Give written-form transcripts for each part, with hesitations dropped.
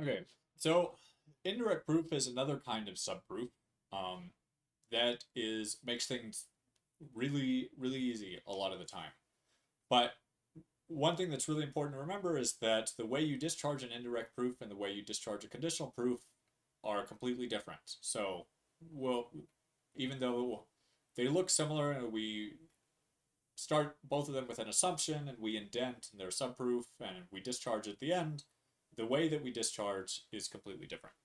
Okay, so indirect proof is another kind of subproof um, that is makes things really easy a lot of the time. But one thing that's really important to remember is that the way you discharge an indirect proof and the way you discharge a conditional proof are completely different. So, well, even though they look similar and we start both of them with an assumption and we indent and they're subproof and we discharge at the end, the way that we discharge is completely different.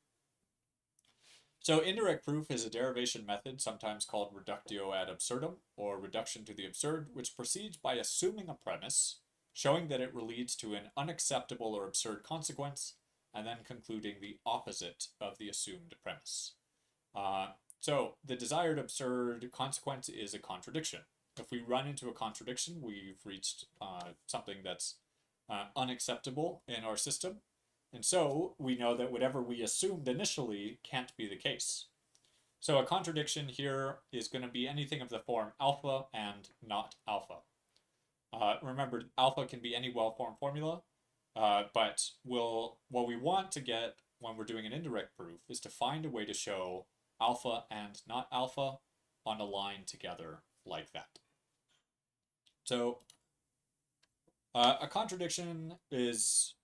So indirect proof is a derivation method, sometimes called reductio ad absurdum, or reduction to the absurd, which proceeds by assuming a premise, showing that it leads to an unacceptable or absurd consequence, and then concluding the opposite of the assumed premise. Uh, so the desired absurd consequence is a contradiction. If we run into a contradiction, we've reached something that's unacceptable in our system, and so we know that whatever we assumed initially can't be the case. So a contradiction here is going to be anything of the form alpha and not alpha. Remember, alpha can be any well-formed formula, but what we want to get when we're doing an indirect proof is to find a way to show alpha and not alpha on a line together like that. So a contradiction is,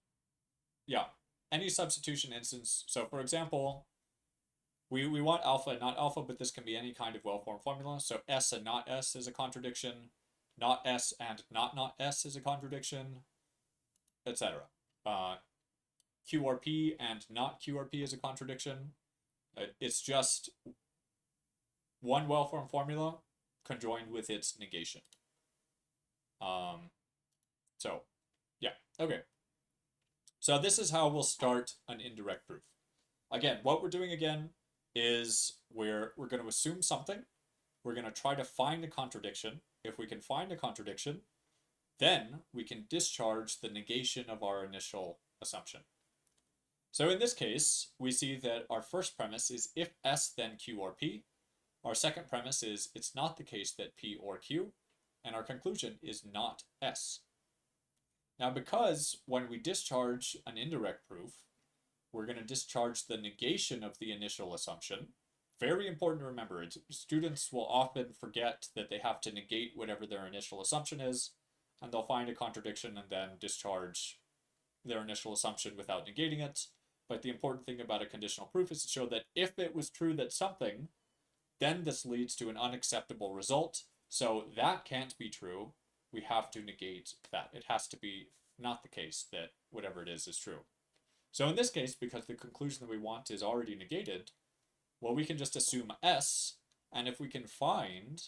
yeah, any substitution instance. So for example, we want alpha and not alpha, but this can be any kind of well-formed formula. So S and not S is a contradiction. Not S and not S is a contradiction, etc. QRP and not QRP is a contradiction. It's just one well-formed formula conjoined with its negation. Um, so, yeah, okay. So this is how we'll start an indirect proof. Again, what we're doing again is we're going to assume something. We're going to try to find a contradiction. If we can find a contradiction, then we can discharge the negation of our initial assumption. So in this case, we see that our first premise is if S then Q or P. Our second premise is it's not the case that P or Q. And our conclusion is not S. Now because when we discharge an indirect proof, we're going to discharge the negation of the initial assumption. Very important to remember. Students will often forget that they have to negate whatever their initial assumption is, and they'll find a contradiction and then discharge their initial assumption without negating it. But the important thing about a conditional proof is to show that if it was true that something, then this leads to an unacceptable result. So that can't be true. We have to negate that. It has to be not the case that whatever it is true. So in this case, because the conclusion that we want is already negated, well, we can just assume S, and if we can find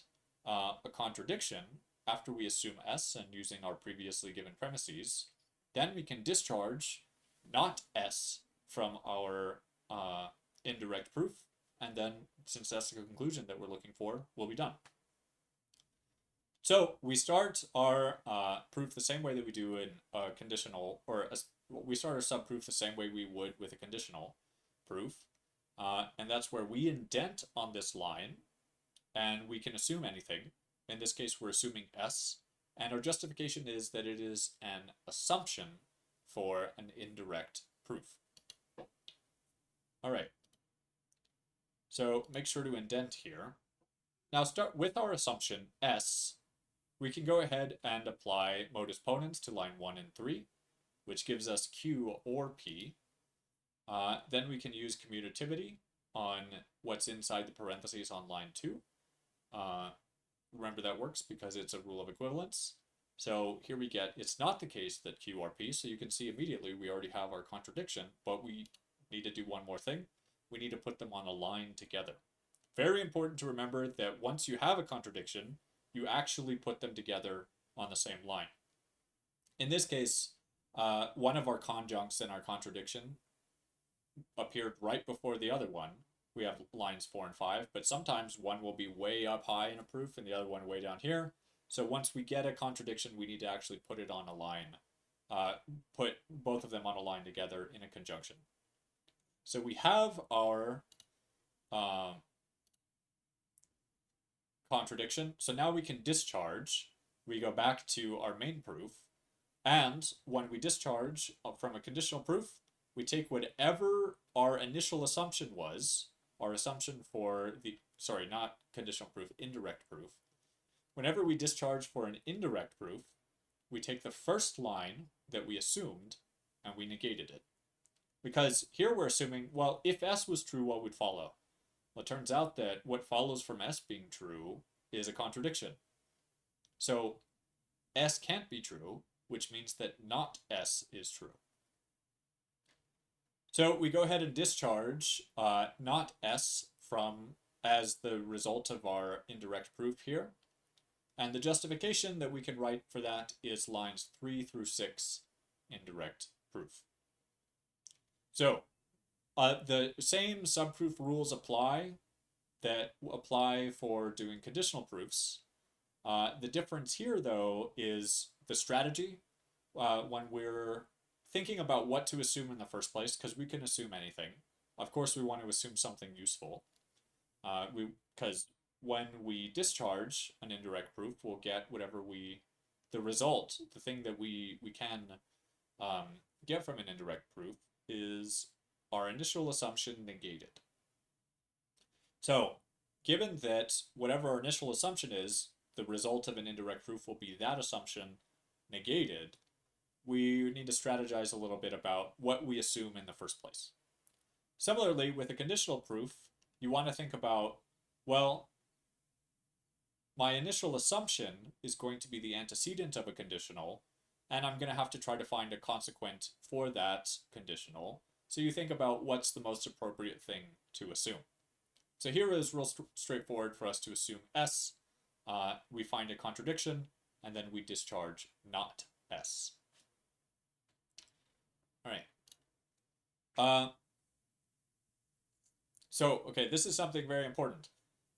a contradiction after we assume S and using our previously given premises, then we can discharge not S from our indirect proof, and then, since that's the conclusion that we're looking for, we'll be done. So we start our proof the same way that we do in a conditional, we start our subproof the same way we would with a conditional proof. And that's where we indent on this line, and we can assume anything. In this case, we're assuming S, and our justification is that it is an assumption for an indirect proof. All right. So make sure to indent here. Now start with our assumption S. We can go ahead and apply modus ponens to line 1 and 3, which gives us Q or P. Then we can use commutativity on what's inside the parentheses on line 2. Remember that works because it's a rule of equivalence. So here we get, it's not the case that Q or P, so you can see immediately we already have our contradiction, but we need to do one more thing. We need to put them on a line together. Very important to remember that once you have a contradiction, you actually put them together on the same line. In this case, one of our conjuncts in our contradiction appeared right before the other one. We have lines 4 and 5, but sometimes one will be way up high in a proof and the other one way down here. So once we get a contradiction, we need to actually put it on a line, put both of them on a line together in a conjunction. So we have our contradiction. So now we can discharge. We go back to our main proof. And when we discharge from a conditional proof, we take whatever our initial assumption was, our assumption for the, sorry, not conditional proof, indirect proof. Whenever we discharge for an indirect proof, we take the first line that we assumed and we negated it. Because here we're assuming, well, if S was true, what would follow? Well, it turns out that what follows from S being true is a contradiction. So S can't be true, which means that not S is true. So we go ahead and discharge not S from as the result of our indirect proof here. And the justification that we can write for that is lines 3 through 6 indirect proof. So the same subproof rules apply that apply for doing conditional proofs. The difference here, though, is the strategy when we're thinking about what to assume in the first place, because we can assume anything. Of course, we want to assume something useful. Because when we discharge an indirect proof, we'll get whatever the result, the thing that we can get from an indirect proof is our initial assumption negated. So, given that whatever our initial assumption is, the result of an indirect proof will be that assumption negated, we need to strategize a little bit about what we assume in the first place. Similarly, with a conditional proof, you want to think about, well, my initial assumption is going to be the antecedent of a conditional, and I'm going to have to try to find a consequent for that conditional. So you think about what's the most appropriate thing to assume. So here is real straightforward for us to assume S. We find a contradiction, and then we discharge not S. All right. So, okay, this is something very important.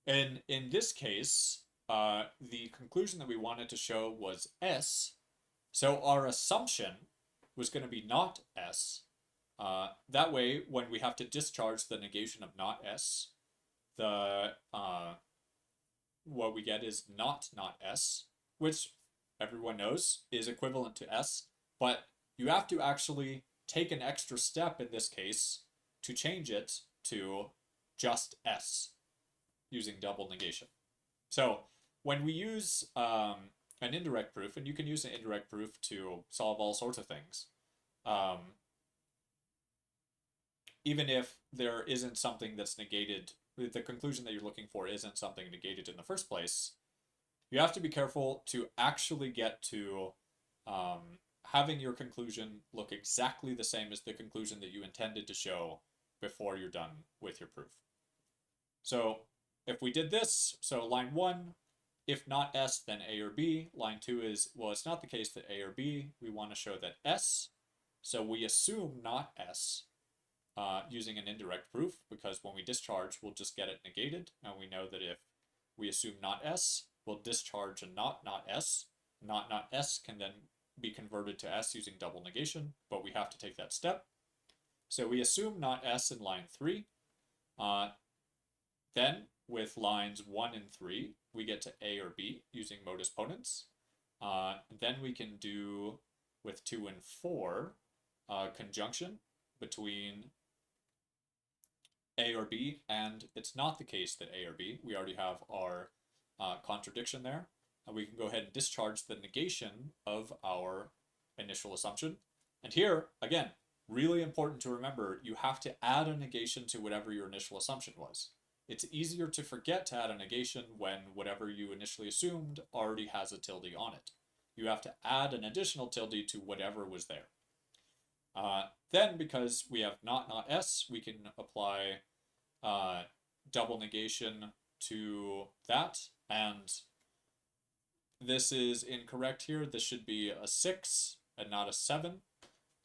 In this case, the conclusion that we wanted to show was S. So our assumption was going to be not S. That way, when we have to discharge the negation of not S, what we get is not S, which everyone knows is equivalent to S, but you have to actually take an extra step in this case to change it to just S using double negation. So when we use an indirect proof, and you can use an indirect proof to solve all sorts of things, even if there isn't something that's negated, the conclusion that you're looking for isn't something negated in the first place, you have to be careful to actually get to having your conclusion look exactly the same as the conclusion that you intended to show before you're done with your proof. So if we did this, so line 1, if not S, then A or B. Line 2 is, well, it's not the case that A or B. We want to show that S. So we assume not S using an indirect proof, because when we discharge, we'll just get it negated. And we know that if we assume not S, we'll discharge a not S. Not S can then be converted to S using double negation, but we have to take that step. So we assume not S in line 3. Then, with lines 1 and 3, we get to A or B using modus ponens. Then we can do, with 2 and 4, conjunction between A or B, and it's not the case that A or B. We already have our contradiction there. And we can go ahead and discharge the negation of our initial assumption. And here, again, really important to remember, you have to add a negation to whatever your initial assumption was. It's easier to forget to add a negation when whatever you initially assumed already has a tilde on it. You have to add an additional tilde to whatever was there. Then, because we have not S, we can apply double negation to that, and this is incorrect here. This should be a 6 and not a 7.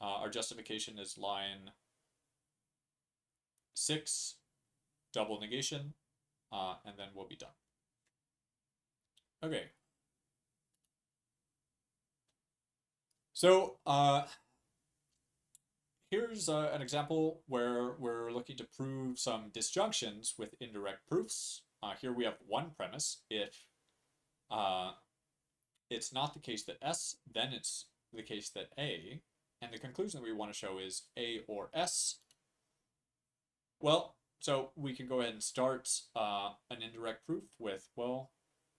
Our justification is line 6, double negation, and then we'll be done. Okay. So here's an example where we're looking to prove some disjunctions with indirect proofs. Here we have one premise. If it's not the case that S, then it's the case that A. And the conclusion that we want to show is A or S. Well, so we can go ahead and start an indirect proof with, well,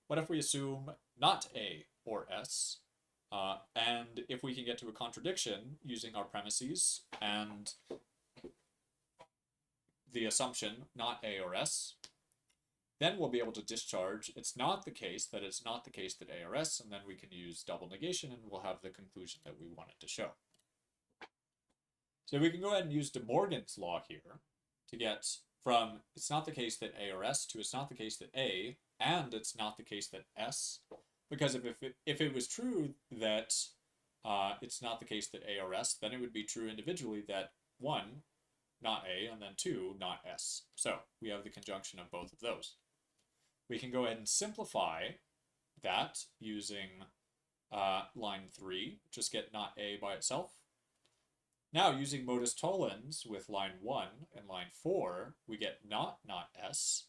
what if we assume not A or S? And if we can get to a contradiction using our premises and the assumption not A or S, then we'll be able to discharge it's not the case that it's not the case that A or S, and then we can use double negation and we'll have the conclusion that we wanted to show. So we can go ahead and use De Morgan's law here to get from it's not the case that A or S to it's not the case that A, and it's not the case that S, because if it was true that it's not the case that A or S, then it would be true individually that 1, not A, and then 2, not S. So we have the conjunction of both of those. We can go ahead and simplify that using line 3, just get not A by itself. Now, using modus tollens with line 1 and line 4, we get not S.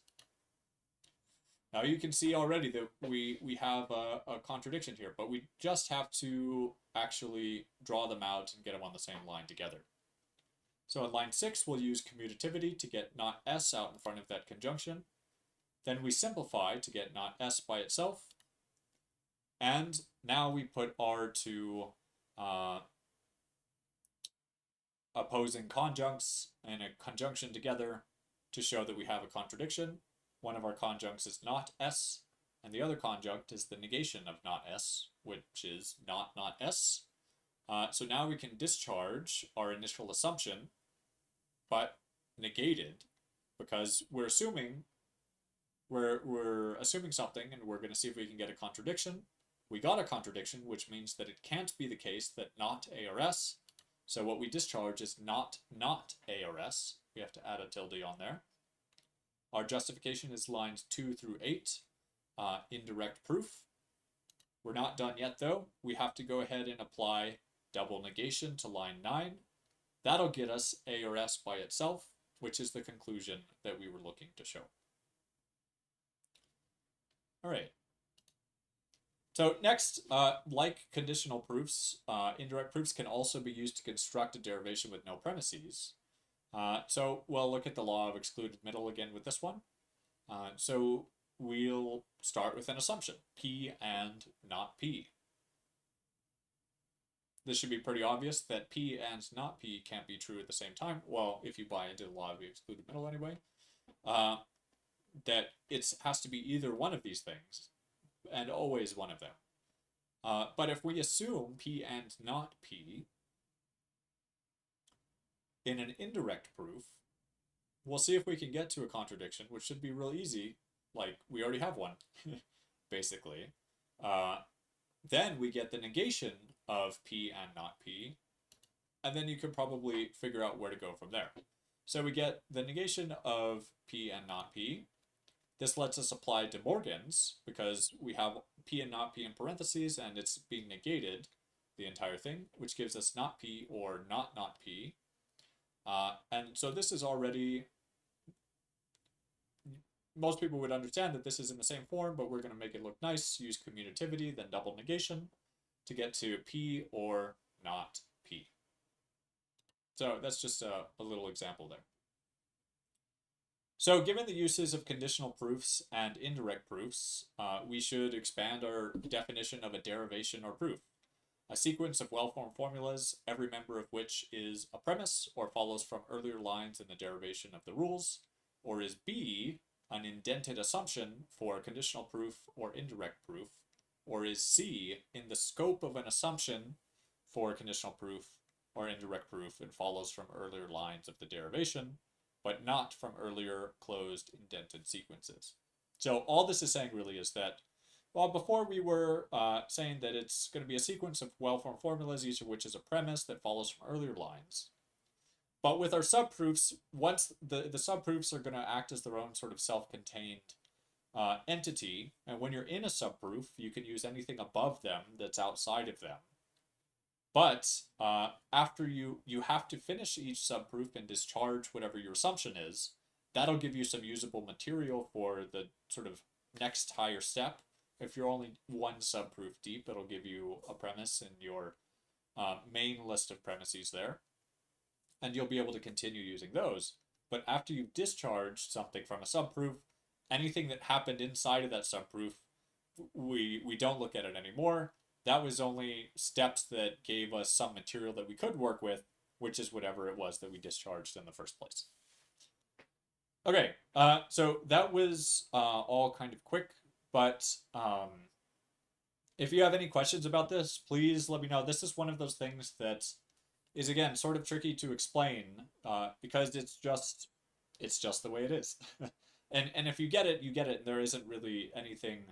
Now you can see already that we have a contradiction here, but we just have to actually draw them out and get them on the same line together. So in line 6, we'll use commutativity to get not S out in front of that conjunction. Then we simplify to get not S by itself. And now we put our two opposing conjuncts in a conjunction together to show that we have a contradiction. One of our conjuncts is not S, and the other conjunct is the negation of not S, which is not S. So now we can discharge our initial assumption, but negated, because we're assuming something, and we're going to see if we can get a contradiction. We got a contradiction, which means that it can't be the case that not A or S. So what we discharge is not A or S. We have to add a tilde on there. Our justification is lines 2 through 8, indirect proof. We're not done yet, though. We have to go ahead and apply double negation to line 9. That'll get us A or S by itself, which is the conclusion that we were looking to show. All right. So next, like conditional proofs, indirect proofs can also be used to construct a derivation with no premises. So we'll look at the law of excluded middle again with this one. So we'll start with an assumption, P and not P. This should be pretty obvious that P and not P can't be true at the same time. Well, if you buy into the law of excluded middle anyway. That it has to be either one of these things, and always one of them. But if we assume P and not P in an indirect proof, we'll see if we can get to a contradiction, which should be real easy. Like, we already have one, basically. Then we get the negation of P and not P, and then you could probably figure out where to go from there. So we get the negation of P and not P. This lets us apply De Morgan's, because we have P and not P in parentheses, and it's being negated, the entire thing, which gives us not P or not P. And so this is already, most people would understand that this is in the same form, but we're going to make it look nice, use commutativity, then double negation to get to P or not P. So that's just a little example there. So given the uses of conditional proofs and indirect proofs, we should expand our definition of a derivation or proof. A sequence of well-formed formulas, every member of which is a premise or follows from earlier lines in the derivation of the rules, or is B, an indented assumption for a conditional proof or indirect proof, or is C, in the scope of an assumption for a conditional proof or indirect proof and follows from earlier lines of the derivation, but not from earlier closed indented sequences. So all this is saying really is that, well, before we were saying that it's going to be a sequence of well-formed formulas, each of which is a premise that follows from earlier lines. But with our subproofs, once the subproofs are going to act as their own sort of self-contained entity, and when you're in a subproof, you can use anything above them that's outside of them. But after you have to finish each subproof and discharge whatever your assumption is. That'll give you some usable material for the sort of next higher step. If you're only one subproof deep, it'll give you a premise in your main list of premises there, and you'll be able to continue using those. But after you've discharged something from a subproof, anything that happened inside of that subproof, we don't look at it anymore. That was only steps that gave us some material that we could work with, which is whatever it was that we discharged in the first place. Okay, so that was all kind of quick, but if you have any questions about this, please let me know. This is one of those things that is, again, sort of tricky to explain because it's just the way it is. And if you get it, you get it. There isn't really anything.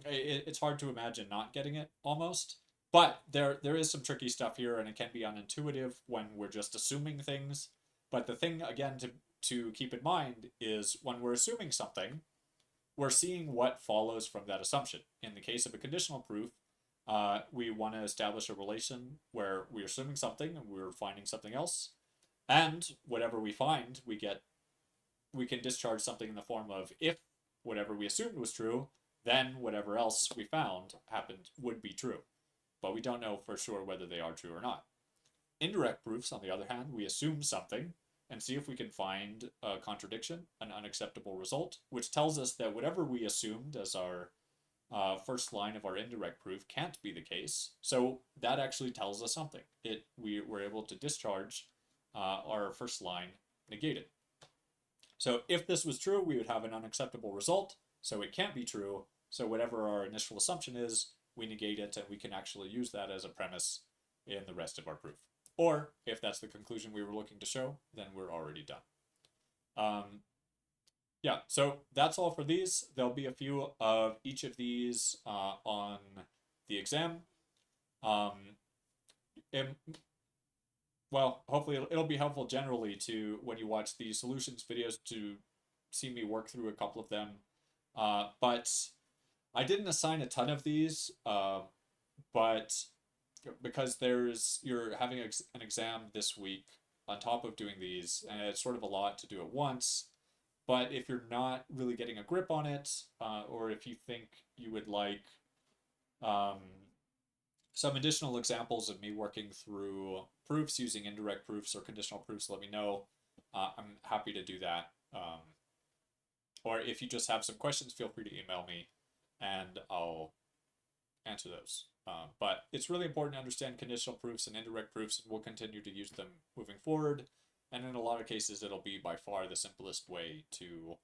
It's hard to imagine not getting it almost. But there is some tricky stuff here, and it can be unintuitive when we're just assuming things. But the thing, again, to keep in mind is when we're assuming something, we're seeing what follows from that assumption. In the case of a conditional proof, we want to establish a relation where we're assuming something and we're finding something else. And whatever we find, we can discharge something in the form of if whatever we assumed was true, then whatever else we found would be true. But we don't know for sure whether they are true or not. Indirect proofs, on the other hand, we assume something and see if we can find a contradiction, an unacceptable result, which tells us that whatever we assumed as our first line of our indirect proof can't be the case. So that actually tells us something. We were able to discharge our first line negated. So if this was true, we would have an unacceptable result. So it can't be true. So whatever our initial assumption is, we negate it, and we can actually use that as a premise in the rest of our proof. Or if that's the conclusion we were looking to show, then we're already done. Yeah, so that's all for these. There'll be a few of each of these on the exam. Well, hopefully it'll be helpful generally to, when you watch the solutions videos, to see me work through a couple of them. But I didn't assign a ton of these, but because you're having an exam this week on top of doing these, and it's sort of a lot to do at once. But if you're not really getting a grip on it, or if you think you would like some additional examples of me working through proofs using indirect proofs or conditional proofs, let me know. I'm happy to do that. Or if you just have some questions, feel free to email me and I'll answer those. But it's really important to understand conditional proofs and indirect proofs, and we'll continue to use them moving forward. And in a lot of cases, it'll be by far the simplest way to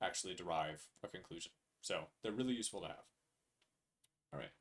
actually derive a conclusion. So they're really useful to have. All right.